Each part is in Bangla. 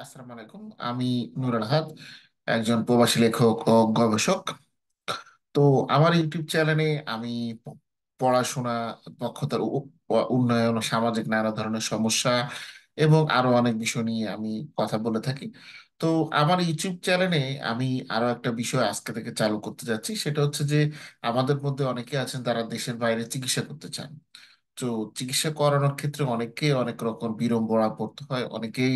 আসসালামু আলাইকুম। আমি নূর আলহাদ, একজন প্রবাসী লেখক ও গবেষক। তো আমার ইউটিউব চ্যানেলে আমি পড়াশোনা, দক্ষতার উন্নয়ন, সামাজিক নানা ধরনের সমস্যা এবং আরো অনেক বিষয় নিয়ে আমি কথা বলে থাকি। তো আমার ইউটিউব চ্যানেলে আমি আরো একটা বিষয় আজকে থেকে চালু করতে যাচ্ছি, সেটা হচ্ছে যে আমাদের মধ্যে অনেকে আছেন তারা দেশের বাইরে চিকিৎসা করতে চান। তো চিকিৎসা করানোর ক্ষেত্রে অনেকে অনেক রকম বিড়ম্বনা পড়তে হয়। অনেকেই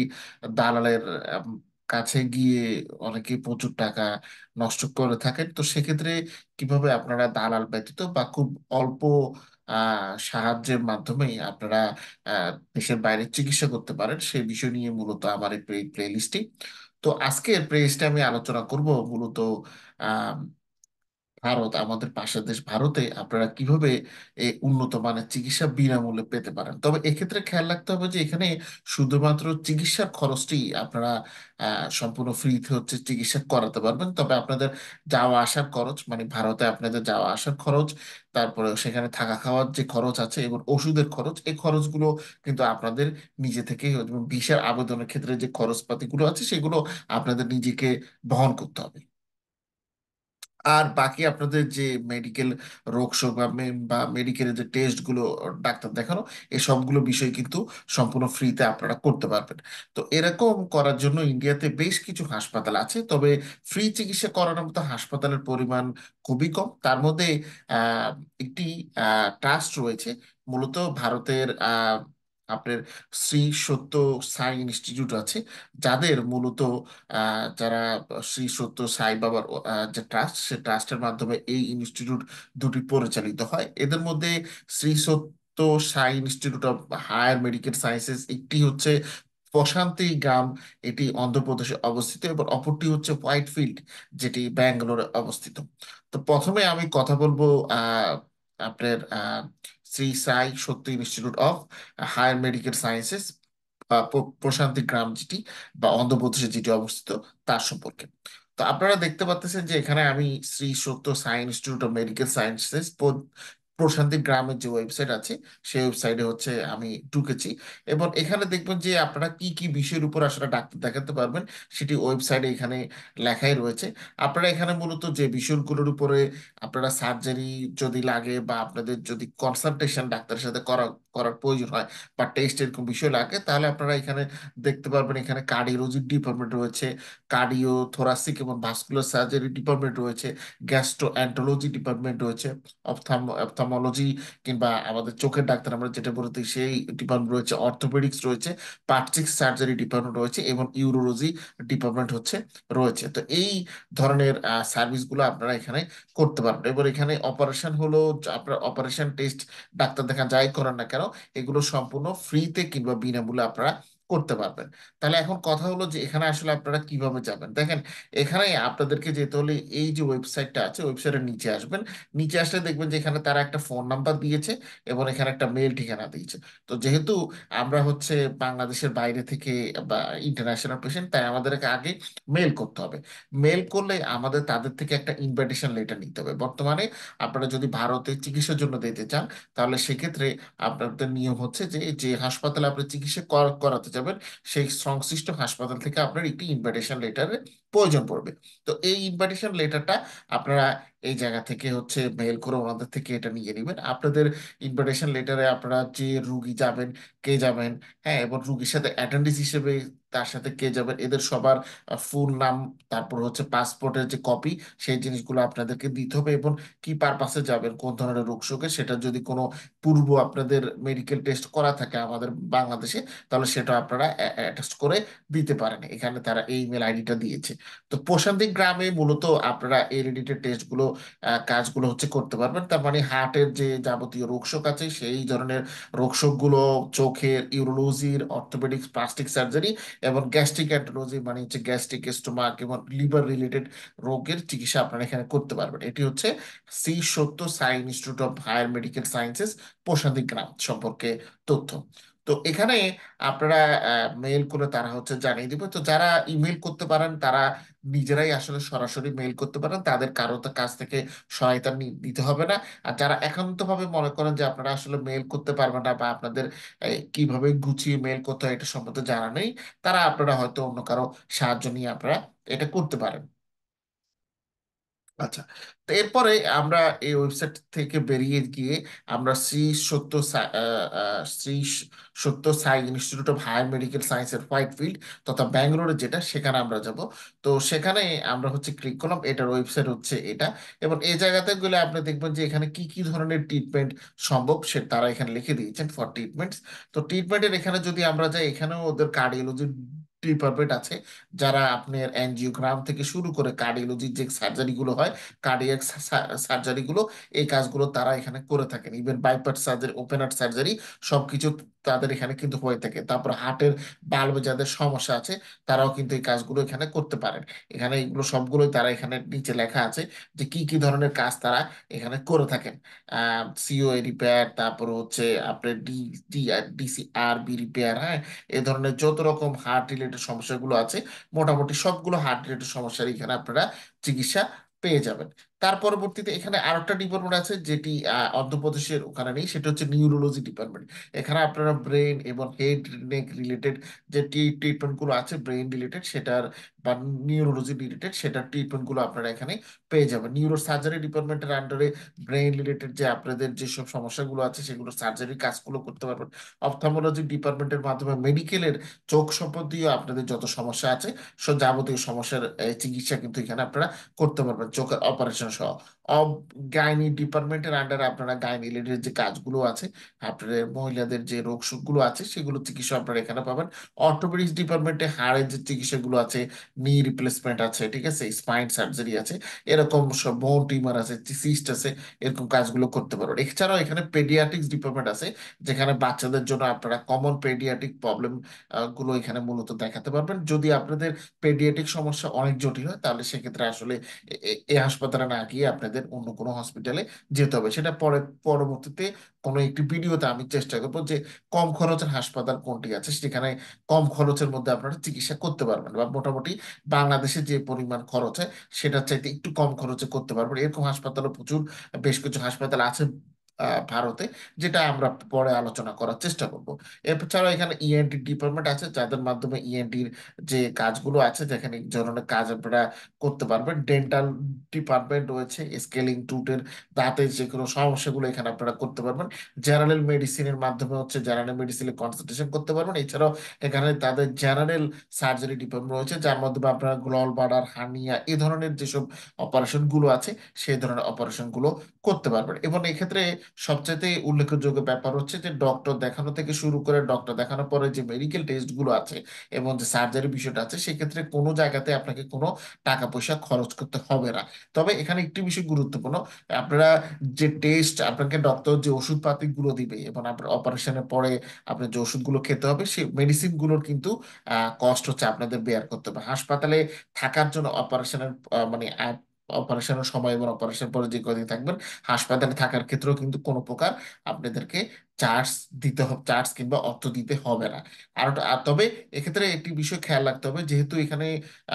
দালালের আম, কাছে গিয়ে অনেকেই প্রচুর টাকা নষ্ট করে থাকেন। তো সেক্ষেত্রে কিভাবে আপনারা দালাল ব্যতীত বা খুব অল্প সাহায্যের মাধ্যমেই আপনারা দেশের বাইরে চিকিৎসা করতে পারেন, সেই বিষয় নিয়ে মূলত আমার এই প্লে লিস্টটি। তো আজকের প্লে লিস্টে আমি আলোচনা করব মূলত ভারত, আমাদের পাশের দেশ ভারতে আপনারা কিভাবে এই উন্নত মানের চিকিৎসা বিনামূল্যে পেতে পারেন। তবে এক্ষেত্রে খেয়াল রাখতে হবে যে এখানে শুধুমাত্র চিকিৎসার খরচটি আপনারা সম্পূর্ণ ফ্রিতে হচ্ছে চিকিৎসা করাতে পারবেন। তবে আপনাদের যাওয়া আসার খরচ, মানে ভারতে আপনাদের যাওয়া আসার খরচ, তারপরে সেখানে থাকা খাওয়ার যে খরচ আছে এবং ওষুধের খরচ, এই খরচগুলো কিন্তু আপনাদের নিজে থেকেই, এবং ভিসার আবেদনের ক্ষেত্রে যে খরচপাতিগুলো আছে সেগুলো আপনাদের নিজেকে বহন করতে হবে। আর বাকি আপনাদের যে মেডিকেল রোগ শোক বা মেডিকেলের যে টেস্ট গুলো, ডাক্তার দেখানো, এই সবগুলো বিষয় কিন্তু সম্পূর্ণ ফ্রিতে আপনারা করতে পারবেন। তো এরকম করার জন্য ইন্ডিয়াতে বেশ কিছু হাসপাতাল আছে, তবে ফ্রি চিকিৎসা করানোর মতো হাসপাতালের পরিমাণ খুবই কম। তার মধ্যে আহ, একটি ট্রাস্ট রয়েছে, মূলত ভারতের আপনার শ্রী সত্য সাই ইনস্টিটিউট আছে, যাদের মূলত যারা শ্রী সত্য সাই বাবার যে ট্রাস্ট, সে ট্রাস্টের মাধ্যমে এই ইনস্টিটিউট দুটি পরিচালিত হয়। এদের মধ্যে Shri Sathya Sai institute of higher medical sciences একটি হচ্ছে প্রশান্তি গ্রাম, এটি অন্ধ্রপ্রদেশে অবস্থিত, এবং অপরটি হচ্ছে হোয়াইটফিল্ড, যেটি ব্যাঙ্গালোরে অবস্থিত। তো প্রথমে আমি কথা বলবো আপনার Shri Sai Sathya institute of higher medical sciences, Prashanti Gram যেটি বা অন্ধ্রপ্রদেশে যেটি অবস্থিত, তার সম্পর্কে। তো আপনারা দেখতে পাচ্ছেন যে এখানে আমি Shri Sathya Sai institute of medical sciences প্রশান্তি গ্রামের যে ওয়েবসাইট আছে, সেই ওয়েবসাইটে হচ্ছে আমি ঢুকেছি। এবং এখানে দেখবেন যে আপনারা কি কি বিষয়ের উপর আসলে ডাক্তার দেখাতে পারবেন, সেটি ওয়েবসাইটে এখানে লেখাই রয়েছে। আপনারা এখানে মূলত যে বিষয়গুলোর উপরে আপনারা সার্জারি যদি লাগে, বা আপনাদের যদি কনসালটেশন ডাক্তারের সাথে করার প্রয়োজন হয়, বা টেস্ট এরকম বিষয় লাগে, তাহলে আপনারা এখানে দেখতে পারবেন এখানে কার্ডিওলজি ডিপার্টমেন্ট রয়েছে, কার্ডিও থোরাসিক এবং ভাস্কুলার সার্জারি ডিপার্টমেন্ট রয়েছে, গ্যাস্ট্রো অ্যান্টোলজি ডিপার্টমেন্ট রয়েছে, অপথামোলজি কিংবা আমাদের চোখের ডাক্তার আমরা যেটা বলতে সেই ডিপার্টমেন্ট রয়েছে, অর্থোপেডিক্স রয়েছে, প্লাস্টিক সার্জারি ডিপার্টমেন্ট রয়েছে, এবং ইউরোলজি ডিপার্টমেন্ট রয়েছে। তো এই ধরনের সার্ভিসগুলো আপনারা এখানে করতে পারবেন। এবার এখানে অপারেশন হলো, আপনার অপারেশন টেস্ট ডাক্তার দেখা যাই করেন না কেন, এগুলো সম্পূর্ণ ফ্রিতে কিংবা বিনামূল্যে আপনারা করতে পারবেন। তাহলে এখন কথা হলো যে এখানে আসলে আপনারা কিভাবে যাবেন। দেখেন, এখানে আপনাদেরকে যেতে হলে এই যে ওয়েবসাইটটা আছে, ওয়েবসাইটের নিচে আসবেন। নিচে আসলে দেখবেন যে এখানে তারা একটা ফোন নাম্বার দিয়েছে এবং এখানে একটা মেল ঠিকানা দিয়েছে। তো যেহেতু আমরা হচ্ছে বাংলাদেশের বাইরে থেকে বা ইন্টারন্যাশনাল পেশেন্ট, তাই আমাদেরকে আগে মেল করতে হবে। মেল করলে আমাদের তাদের থেকে একটা ইনভাইটেশন লেটার নিতে হবে। বর্তমানে আপনারা যদি ভারতে চিকিৎসার জন্য দিতে চান, তাহলে সেক্ষেত্রে আপনাদের নিয়ম হচ্ছে যে যে হাসপাতালে আপনি চিকিৎসা করাতে যাবেন, সেই সংশ্লিষ্ট হাসপাতাল থেকে আপনার একটি ইনভাইটেশন লেটারের প্রয়োজন পড়বে। তো এই ইনভাইটেশন লেটারটা আপনারা এই জায়গা থেকে হচ্ছে মেল করে ওনাদের থেকে এটা নিয়ে নেবেন। আপনাদের ইনভাইটেশন লেটারে আপনারা যে রুগী যাবেন, কে যাবেন, হ্যাঁ, এবং রুগীর সাথে অ্যাটেন্ডেন্স হিসেবে তার সাথে কে যাবেন, এদের সবার ফুল নাম, তারপর হচ্ছে পাসপোর্টের যে কপি, সেই জিনিসগুলো আপনাদেরকে দিতে হবে। এবং কি পারপাসে যাবেন, কোন ধরনের রোগ শোকে, সেটা যদি কোনো পূর্ব আপনাদের মেডিকেল টেস্ট করা থাকে আমাদের বাংলাদেশে, তাহলে সেটা আপনারা অ্যাটাচ করে দিতে পারেন। এখানে তারা এই ইমেল আইডিটা দিয়েছে। তো প্রশান্তি গ্রামে মূলত আপনারা এই রিলেটেড টেস্টগুলো, কাজগুলো হচ্ছে করতে পারবেন। তার মানে হার্টের যে যাবতীয় রোগশোক আছে, সেই ধরনের রোগশোকগুলো, চোখের, ইউরোলজির, অর্থোপেডিক্স, প্লাস্টিক সার্জারি এবং গ্যাস্ট্রিক অ্যান্টোলজি, মানে হচ্ছে গ্যাস্ট্রিক, স্টোমাক এবং লিভার রিলেটেড রোগের চিকিৎসা আপনারা এখানে করতে পারবেন। এটি হচ্ছে Shri Sathya Sai institute of higher medical sciences Prashanti Gram সম্পর্কে তথ্য। তো এখানে আপনারা মেইল করে তারা হচ্ছে জানিয়ে দিবে। তো যারা ইমেল করতে পারেন তারা নিজেরাই আসলে সরাসরি মেইল করতে পারেন, তাদের কারো কাছ থেকে সহায়তা নিতে হবে না। আর যারা একান্তভাবে মনে করেন যে আপনারা আসলে মেইল করতে পারবেন না, বা আপনাদের কিভাবে গুছিয়ে মেইল করতে হয় এটা সম্বন্ধে জানা নেই, তারা আপনারা হয়তো অন্য কারো সাহায্য নিয়ে আপনারা এটা করতে পারেন। আচ্ছা, তো এরপরে আমরা এই ওয়েবসাইট থেকে বেরিয়ে গিয়ে আমরা Shri Sathya Sai institute of higher medical সায়েন্সের হোয়াইট ফিল্ড তথা ব্যাঙ্গালোরে, যেটা সেখানে আমরা যাব। তো সেখানে আমরা হচ্ছে ক্লিক করলাম, এটার ওয়েবসাইট হচ্ছে এটা। এবং এই জায়গাতে গেলে আপনি দেখবেন যে এখানে কি কি ধরনের ট্রিটমেন্ট সম্ভব সে তারা এখানে লিখে দিয়েছেন ফর ট্রিটমেন্টস। তো ট্রিটমেন্টের এখানে যদি আমরা যাই, এখানেও ওদের কার্ডিওলজি ডিপার্টমেন্ট আছে, যারা আপনার অ্যানজিওগ্রাম থেকে শুরু করে কার্ডিওলজির যে সার্জারি গুলো হয়, কার্ডিয়াক সার্জারি গুলো, এই কাজগুলো তারা এখানে করে থাকেন। Even bypass surgery, open heart surgery, সবকিছু তাদের এখানে কিন্তু হয়ে থাকে। তারপর হার্টের বাল্বে যাদের সমস্যা আছে, তারাও কিন্তু এই কাজগুলো এখানে করতে পারেন। এখানে এগুলো সবগুলোই তারা এখানে নিচে লেখা আছে যে কি কি ধরনের কাজ তারা এখানে করে থাকেন। সিওএ রিপেয়ার, তারপর হচ্ছে আপনার ডিসিআরবি রিপেয়ার, হ্যাঁ, এই ধরনের যত রকম হার্ট রিলেটেড সমস্যাগুলো আছে, মোটামুটি সবগুলো হার্ট রিলেটেড সমস্যার এখানে আপনারা চিকিৎসা পেয়ে যাবেন। তার পরবর্তীতে এখানে আরেকটা ডিপার্টমেন্ট আছে যেটি অন্ধ্রপ্রদেশের ওখানে নেই, সেটা হচ্ছে নিউরোলজি ডিপার্টমেন্ট। এখানে আপনারা ব্রেন এবং হেড নেক রিলেটেড যে ট্রিটমেন্ট গুলো আছে, ব্রেন রিলেটেড সেটার বা নিউরোলজি রিলেটেড সেটার ট্রিটমেন্ট গুলো আপনারা এখানে পেয়ে যাবেন। নিউরো সার্জারি ডিপার্টমেন্টের আন্ডারে ব্রেন রিলেটেড যে আপনাদের যেসব সমস্যাগুলো আছে সেগুলো সার্জারি কাজগুলো করতে পারবেন। অপথলমোলজি ডিপার্টমেন্টের মাধ্যমে মেডিকেলের চোখ সম্বন্ধীয় আপনাদের যত সমস্যা আছে, সব যাবতীয় সমস্যার চিকিৎসা কিন্তু এখানে আপনারা করতে পারবেন, চোখের অপারেশন সহ। অব গাইনি ডিপার্টমেন্টের আন্ডারে আপনারা গাইনি রিলেটেড যে কাজগুলো আছে, আপনাদের মহিলাদের যে রোগ শোকগুলো আছে সেগুলো চিকিৎসা আপনারা এখানে পাবেন। অর্থোপেডিক্স ডিপার্টমেন্টে হাড়ের যে চিকিৎসাগুলো আছে, নি রিপ্লেসমেন্ট আছে, ঠিক আছে, স্পাইন সার্জারি আছে, এরকম সব বোন টিউমার আছে, সিস্ট আছে, এরকম কাজগুলো করতে পারবেন। এছাড়াও এখানে পেডিয়াট্রিক্স ডিপার্টমেন্ট আছে, যেখানে বাচ্চাদের জন্য আপনারা কমন পেডিয়াট্রিক প্রবলেম গুলো এখানে মূলত দেখাতে পারবেন। যদি আপনাদের পেডিয়াট্রিক সমস্যা অনেক জটিল হয়, তাহলে সেক্ষেত্রে আসলে এই হাসপাতালে না গিয়ে আপনাদের অন্য কোনো হসপিটালে যেতে হবে। সেটা পরবর্তীতে কোনো একটি ভিডিওতে আমি চেষ্টা করবো যে কম খরচের হাসপাতাল কোনটি আছে, সেখানে কম খরচের মধ্যে আপনারা চিকিৎসা করতে পারবেন, বা মোটামুটি বাংলাদেশে যে পরিমাণ খরচ হয় সেটার চাইতে একটু কম খরচে করতে পারবেন। এরকম হাসপাতালও প্রচুর, বেশ কিছু হাসপাতাল আছে ভারতে, যেটা আমরা পরে আলোচনা করার চেষ্টা করব। এছাড়াও এখানে ইএনটি ডিপার্টমেন্ট আছে, যাদের মাধ্যমে ইএনটির যে কাজগুলো আছে, যেখানে এই ধরনের কাজ আপনারা করতে পারবেন। ডেন্টাল ডিপার্টমেন্ট রয়েছে, স্কেলিং টুথের দাঁতের যে কোনো সমস্যাগুলো এখানে আপনারা করতে পারবেন। জেনারেল মেডিসিনের মাধ্যমে হচ্ছে জেনারেল মেডিসিনে কনসালটেশন করতে পারবেন। এছাড়াও এখানে তাদের জেনারেল সার্জারি ডিপার্টমেন্ট রয়েছে, যার মাধ্যমে আপনারা গ্লল ব্লাডার, হার্নিয়া, এই ধরনের যেসব অপারেশন গুলো আছে সেই ধরনের অপারেশন গুলো করতে পারবেন। এবং এক্ষেত্রে সবচেয়ে উল্লেখযোগ্য ব্যাপার হচ্ছে যে ডক্টর দেখানো থেকে শুরু করে ডক্টর দেখানোর পরে যে মেডিকেল টেস্ট গুলো আছে এবং যে সার্জারি বিষয়টা আছে, সেক্ষেত্রে কোনো জায়গাতে আপনাকে কোনো টাকা পয়সা খরচ করতে হবে না। তবে এখানে একটি বিষয় গুরুত্বপূর্ণ, আপনারা যে টেস্ট আপনাকে ডক্টর যে ওষুধপাতি গুলো দিবে এবং আপনার অপারেশনের পরে আপনার যে ওষুধগুলো খেতে হবে, সেই মেডিসিন গুলোর কিন্তু কষ্ট হচ্ছে আপনাদের বেয়ার করতে হবে। হাসপাতালে থাকার জন্য অপারেশনের মানে অপারেশনের সময় এবং অপারেশন পরে যে কদিন থাকবেন, হাসপাতালে থাকার ক্ষেত্রেও কিন্তু কোনো প্রকার আপনাদেরকে চার্জ দিতে হবে, চার্জ কিংবা অর্থ দিতে হবে না। আর তবে এক্ষেত্রে একটি বিষয় খেয়াল রাখতে হবে, যেহেতু এখানে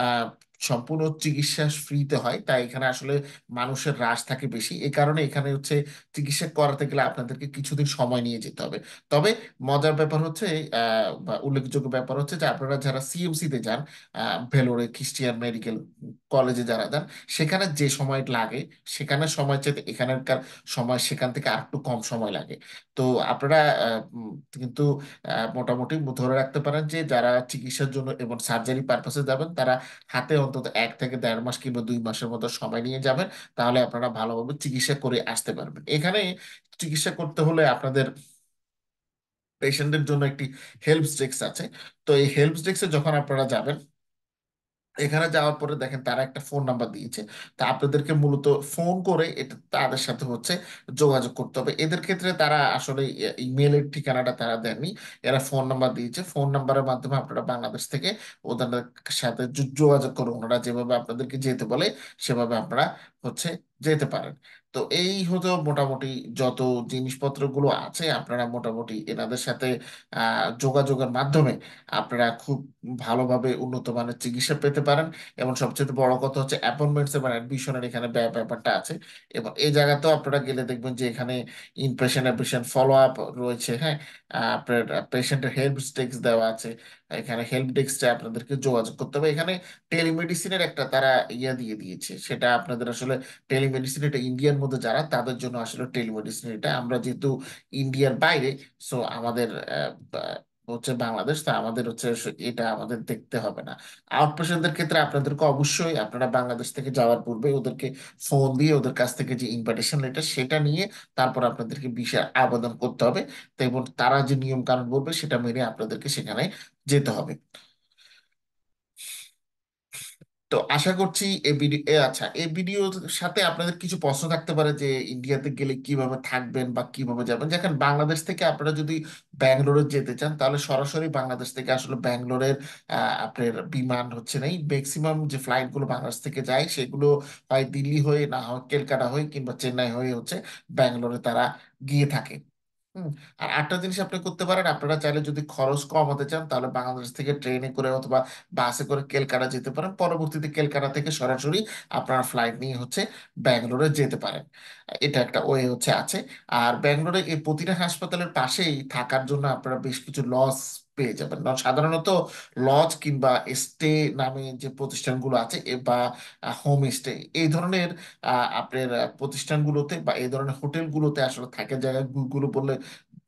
আহ সম্পূর্ণ চিকিৎসা ফ্রিতে হয়, তাই এখানে আসলে মানুষের হ্রাস থাকে বেশি। এই কারণে এখানে হচ্ছে চিকিৎসা করাতে গেলে আপনাদেরকে কিছুদিন সময় নিয়ে যেতে হবে। তবে মজার ব্যাপার হচ্ছে, বা উল্লেখযোগ্য ব্যাপার হচ্ছে যে আপনারা যারা সিএমসি তে যান, ভেলোরে খ্রিস্টিয়ান মেডিকেল কলেজে যারা যান, সেখানে যে সময় লাগে, সেখানে সময় চাইতে এখানকার সময় সেখান থেকে আর একটু কম সময় লাগে। তো আপনারা কিন্তু মোটামুটি ধরে রাখতে পারেন যে যারা চিকিৎসার জন্য এবং সার্জারি পারপাসে যাবেন, তারা হাতে অন্তত 1 থেকে 1.5 মাস কিংবা 2 মাসের মতো সময় নিয়ে যাবেন। তাহলে আপনারা ভালোভাবে চিকিৎসা করে আসতে পারবেন। এখানে চিকিৎসা করতে হলে আপনাদের পেশেন্টের জন্য একটি হেল্প ডেস্ক আছে। তো এই হেল্প ডেস্কে যখন আপনারা যাবেন, এখানে যাওয়ার পরে দেখেন তারা একটা ফোন নাম্বার দিয়েছে। তা আপনাদেরকে মূলত ফোন করে এটা তাদের সাথে হচ্ছে যোগাযোগ করতে হবে। এদের ক্ষেত্রে তারা আসলে ইমেলের ঠিকানাটা তারা দেননি, এরা ফোন নাম্বার দিয়েছে। ফোন নাম্বারের মাধ্যমে আপনারা বাংলাদেশ থেকে ওদের সাথে যোগাযোগ করুন, ওনারা যেভাবে আপনাদেরকে যেতে বলে সেভাবে আপনারা হচ্ছে যেতে পারেন। তো এই হতো মোটামুটি যত জিনিসপত্রগুলো আছে, আপনারা মোটামুটি এনাদের সাথে যোগাযোগের মাধ্যমে আপনারা খুব ভালোভাবে উন্নত মানের চিকিৎসা পেতে পারেন। এবং সবচেয়ে বড় কথা হচ্ছে অ্যাপয়েন্টমেন্টস এবং অ্যাডমিশনের এখানে ব্যাপারটা আছে। এবং এই জায়গাতেও আপনারা গেলে দেখবেন যে এখানে ইনপেশেন্ট অ্যাডমিশন ফলো আপ রয়েছে। হ্যাঁ, আপনার পেশেন্টের হেল্প ডেস্ক দেওয়া আছে। এখানে হেল্প ডেস্কটা আপনাদেরকে যোগাযোগ করতে হবে। এখানে টেলিমেডিসিনের একটা তারা ইয়ে দিয়ে দিয়েছে, সেটা আপনাদের আসলে টেলিমেডিসিন, এটা ইন্ডিয়ার মধ্যে যারা তাদের জন্য আসলে টেলিমেডিসিন। এটা আমরা যেহেতু ইন্ডিয়ার বাইরে, সো আমাদের হচ্ছে বাংলাদেশ, তা আমাদের হচ্ছে এটা আমাদের দেখতে হবে না। আউট পেশেন্টদের ক্ষেত্রে আপনাদেরকে অবশ্যই আপনারা বাংলাদেশ থেকে যাওয়ার পূর্বে ওদেরকে ফোন দিয়ে ওদের কাছ থেকে যে ইনভাইটেশন লেটার সেটা নিয়ে তারপর আপনাদেরকে ভিসার আবেদন করতে হবে। তো এবং তারা যে নিয়ম কানুন বলবে সেটা মেনে আপনাদেরকে সেখানে যেতে হবে। তো আশা করছি এই ভিডিও আচ্ছা, এই ভিডিওর সাথে আপনাদের কিছু প্রশ্ন থাকতে পারে যে ইন্ডিয়াতে গেলে কিভাবে থাকবেন বা কিভাবে যাবেন। দেখেন, বাংলাদেশ থেকে আপনারা যদি ব্যাঙ্গালোরে যেতে চান তাহলে সরাসরি বাংলাদেশ থেকে আসলে ব্যাঙ্গালোরের আপনার বিমান হচ্ছে নেই। ম্যাক্সিমাম যে ফ্লাইটগুলো বাংলাদেশ থেকে যায় সেগুলো হয় দিল্লি হয়ে, না হয় কলকাতা হয়ে, কিংবা চেন্নাই হয়ে হচ্ছে ব্যাঙ্গালোরে তারা গিয়ে থাকে। হুম। আর একটা জিনিস আপনি করতে পারেন, আপনারা চাইলে যদি খরচ কমাতে চান তাহলে বাংলাদেশ থেকে ট্রেনে করে অথবা বাসে করে কলকাতা যেতে পারেন। পরবর্তীতে কলকাতা থেকে সরাসরি আপনারা ফ্লাইট নিয়ে হচ্ছে ব্যাঙ্গালোরে যেতে পারেন। এটা একটা ওয়ে হচ্ছে আছে। আর ব্যাঙ্গালোরে এই প্রতিটা হাসপাতালের পাশেই থাকার জন্য আপনারা বেশ কিছু লজ পেয়ে যাবেন। সাধারণত লজ কিংবা স্টে নামে যে প্রতিষ্ঠানগুলো আছে বা হোম স্টে, এই ধরনের আপনার প্রতিষ্ঠানগুলোতে বা এই ধরনের হোটেলগুলোতে আসলে থাকার জায়গাগুলো বললে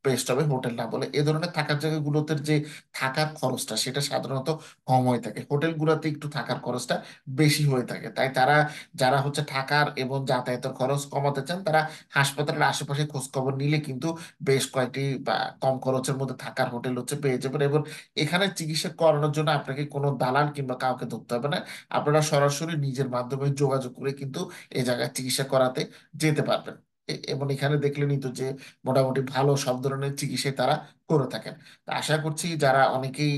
বেস্ট হবে, হোটেল না বলে। এ ধরনের থাকার জায়গাগুলোতে যে থাকার খরচটা সেটা সাধারণত কম হয়ে থাকে, হোটেলগুলোতে একটু থাকার খরচটা বেশি হয়ে থাকে। তাই তারা যারা হচ্ছে থাকার এবং যাতায়াতের খরচ কমাতে চান তারা হাসপাতালের আশেপাশে খোঁজ খবর নিলে কিন্তু বেশ কয়েকটি বা কম খরচের মধ্যে থাকার হোটেল হচ্ছে পেয়ে যাবেন। এবং এখানে চিকিৎসা করানোর জন্য আপনাকে কোনো দালাল কিংবা কাউকে ধরতে হবে না। আপনারা সরাসরি নিজের মাধ্যমে যোগাযোগ করে কিন্তু এই জায়গায় চিকিৎসা করাতে যেতে পারবেন। এবং এখানে দেখলেনই তো যে মোটামুটি ভালো সব ধরনের চিকিৎসাই তারা করে থাকেন। তো আশা করছি যারা অনেকেই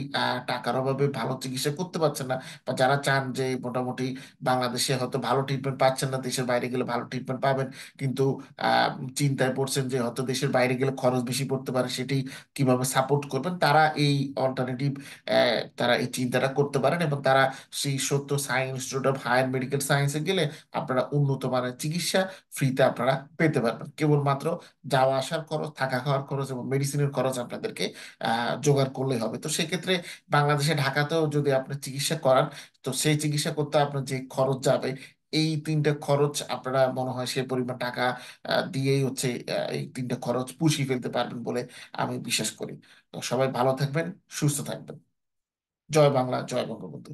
টাকার অভাবে ভালো চিকিৎসা করতে পারছেন না, বা যারা চান যে মোটামুটি বাংলাদেশে হয়তো ভালো ট্রিটমেন্ট পাচ্ছেন না, দেশের বাইরে গেলে ভালো ট্রিটমেন্ট পাবেন, কিন্তু আহ, চিন্তায় পড়ছেন যে হয়তো দেশের বাইরে গেলে খরচ বেশি পড়তে পারে, সেটি কিভাবে সাপোর্ট করবেন, তারা এই অল্টারনেটিভ তারা এই চিন্তাটা করতে পারেন। এবং তারা সেই সত্য science institute of higher medical সায়েন্সে গেলে আপনারা উন্নত মানের চিকিৎসা ফ্রিতে আপনারা পেতে পারবেন। কেবলমাত্র যাওয়া আসার খরচ, থাকা খাওয়ার খরচ এবং মেডিসিনের খরচ আপনাদেরকে জোগাড় করলেই হবে। তো সেক্ষেত্রে বাংলাদেশে ঢাকাতেও যদি আপনি চিকিৎসা করান, তো সেই চিকিৎসা করতে আপনার যে খরচ যাবে, এই তিনটা খরচ আপনারা মনে হয় সে পরিমাণ টাকা দিয়েই হচ্ছে এই তিনটা খরচ পুষিয়ে ফেলতে পারবেন বলে আমি বিশ্বাস করি। তো সবাই ভালো থাকবেন, সুস্থ থাকবেন। জয় বাংলা, জয় বঙ্গবন্ধু।